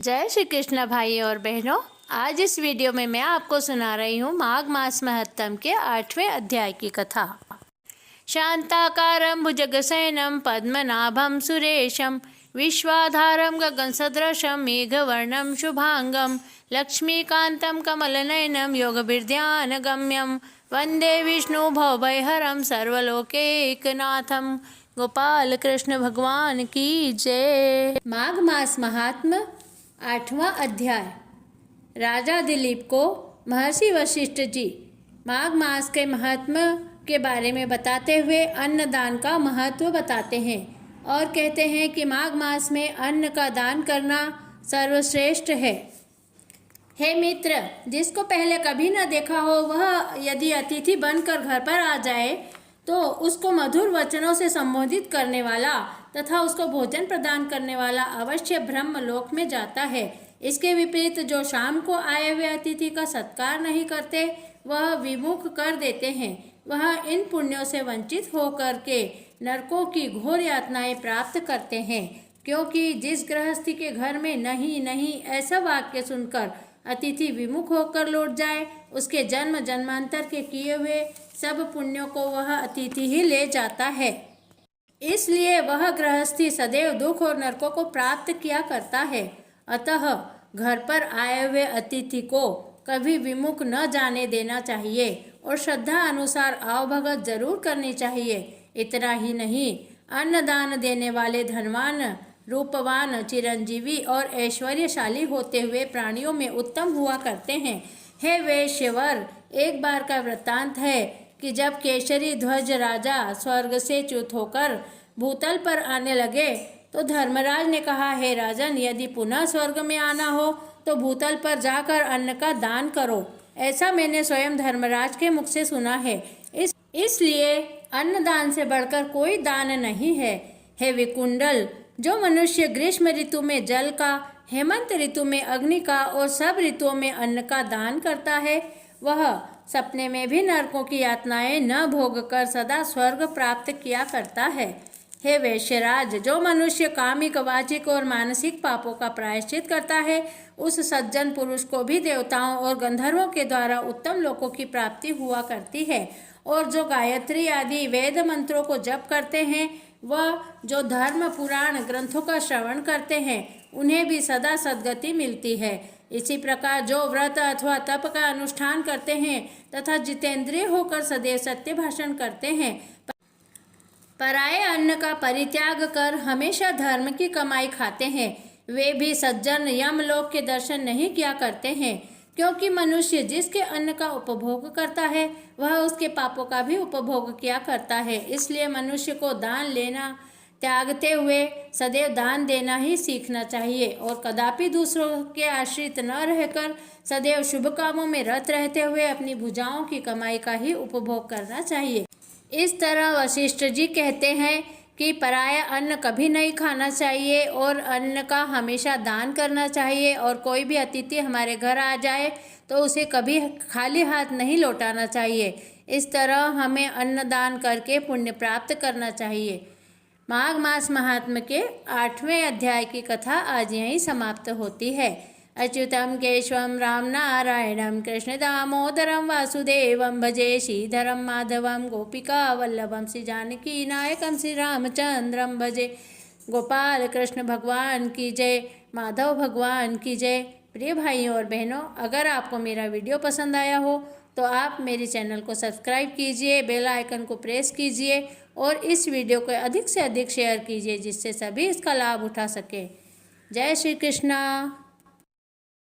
जय श्री कृष्ण भाई और बहनों। आज इस वीडियो में मैं आपको सुना रही हूँ माघ मास महत्तम के 8वें अध्याय की कथा। शांताकारं भुजगशयनं पद्मनाभं सुरेशं विश्वाधारं गगनसदृशं मेघवर्णं शुभांगं लक्ष्मीकान्तं कमलनयनं योगभिर्ध्यानगम्यं वंदे विष्णु भवभयहरं सर्वलोकैकनाथं। गोपाल कृष्ण भगवान की जय। माघ मास महात्म 8वां अध्याय। राजा दिलीप को महर्षि वशिष्ठ जी माघ मास के महात्म्य के बारे में बताते हुए अन्नदान का महत्व बताते हैं और कहते हैं कि माघ मास में अन्न का दान करना सर्वश्रेष्ठ है। हे मित्र, जिसको पहले कभी न देखा हो वह यदि अतिथि बनकर घर पर आ जाए तो उसको मधुर वचनों से संबोधित करने वाला तथा उसको भोजन प्रदान करने वाला अवश्य ब्रह्म लोक में जाता है। इसके विपरीत जो शाम को आए हुए अतिथि का सत्कार नहीं करते वह विमुख कर देते हैं, वह इन पुण्यों से वंचित होकर के नरकों की घोर यातनाएं प्राप्त करते हैं। क्योंकि जिस गृहस्थी के घर में नहीं नहीं ऐसा वाक्य सुनकर अतिथि विमुख होकर लौट जाए उसके जन्म जन्मांतर के किए हुए सब पुण्यों को वह अतिथि ही ले जाता है। इसलिए वह गृहस्थी सदैव दुख और नरकों को प्राप्त किया करता है। अतः घर पर आए हुए अतिथि को कभी विमुख न जाने देना चाहिए और श्रद्धा अनुसार आवभगत जरूर करनी चाहिए। इतना ही नहीं, अन्नदान देने वाले धनवान, रूपवान, चिरंजीवी और ऐश्वर्यशाली होते हुए प्राणियों में उत्तम हुआ करते हैं। हे वैश्यवर, एक बार का वृत्तांत है कि जब केसरी ध्वज राजा स्वर्ग से च्युत होकर भूतल पर आने लगे तो धर्मराज ने कहा, हे राजन, यदि पुनः स्वर्ग में आना हो तो भूतल पर जाकर अन्न का दान करो। ऐसा मैंने स्वयं धर्मराज के मुख से सुना है। इसलिए अन्नदान से बढ़कर कोई दान नहीं है। हे विकुंडल, जो मनुष्य ग्रीष्म ऋतु में जल का, हेमंत ऋतु में अग्नि का और सब ऋतुओं में अन्न का दान करता है वह सपने में भी नरकों की यातनाएं न भोग कर सदा स्वर्ग प्राप्त किया करता है। हे वैश्यराज, जो मनुष्य कामिक, वाचिक और मानसिक पापों का प्रायश्चित करता है उस सज्जन पुरुष को भी देवताओं और गंधर्वों के द्वारा उत्तम लोकों की प्राप्ति हुआ करती है। और जो गायत्री आदि वेद मंत्रों को जप करते हैं वह जो धर्म पुराण ग्रंथों का श्रवण करते हैं उन्हें भी सदा सद्गति मिलती है। इसी प्रकार जो व्रत अथवा तप का अनुष्ठान करते हैं तथा जितेंद्रिय होकर सदैव सत्य भाषण करते हैं, पराये अन्न का परित्याग कर हमेशा धर्म की कमाई खाते हैं, वे भी सज्जन यमलोक के दर्शन नहीं किया करते हैं। क्योंकि मनुष्य जिसके अन्न का उपभोग करता है वह उसके पापों का भी उपभोग किया करता है। इसलिए मनुष्य को दान लेना त्यागते हुए सदैव दान देना ही सीखना चाहिए और कदापि दूसरों के आश्रित न रहकर सदैव शुभ कामों में रत रहते हुए अपनी भुजाओं की कमाई का ही उपभोग करना चाहिए। इस तरह वशिष्ठ जी कहते हैं कि पराया अन्न कभी नहीं खाना चाहिए और अन्न का हमेशा दान करना चाहिए और कोई भी अतिथि हमारे घर आ जाए तो उसे कभी खाली हाथ नहीं लौटाना चाहिए। इस तरह हमें अन्न दान करके पुण्य प्राप्त करना चाहिए। माघ मास महात्म्य के 8वें अध्याय की कथा आज यहीं समाप्त होती है। अच्युतम केशवम राम नारायणम कृष्ण दामोदरम वासुदेवम भजे श्रीधरम माधवम गोपिका वल्लभम श्री जानकी नायकम श्री रामचंद्रम भजे। गोपाल कृष्ण भगवान की जय, माधव भगवान की जय। प्रिय भाइयों और बहनों, अगर आपको मेरा वीडियो पसंद आया हो तो आप मेरे चैनल को सब्सक्राइब कीजिए, बेल आइकन को प्रेस कीजिए और इस वीडियो को अधिक से अधिक शेयर कीजिए जिससे सभी इसका लाभ उठा सके। जय श्री कृष्णा।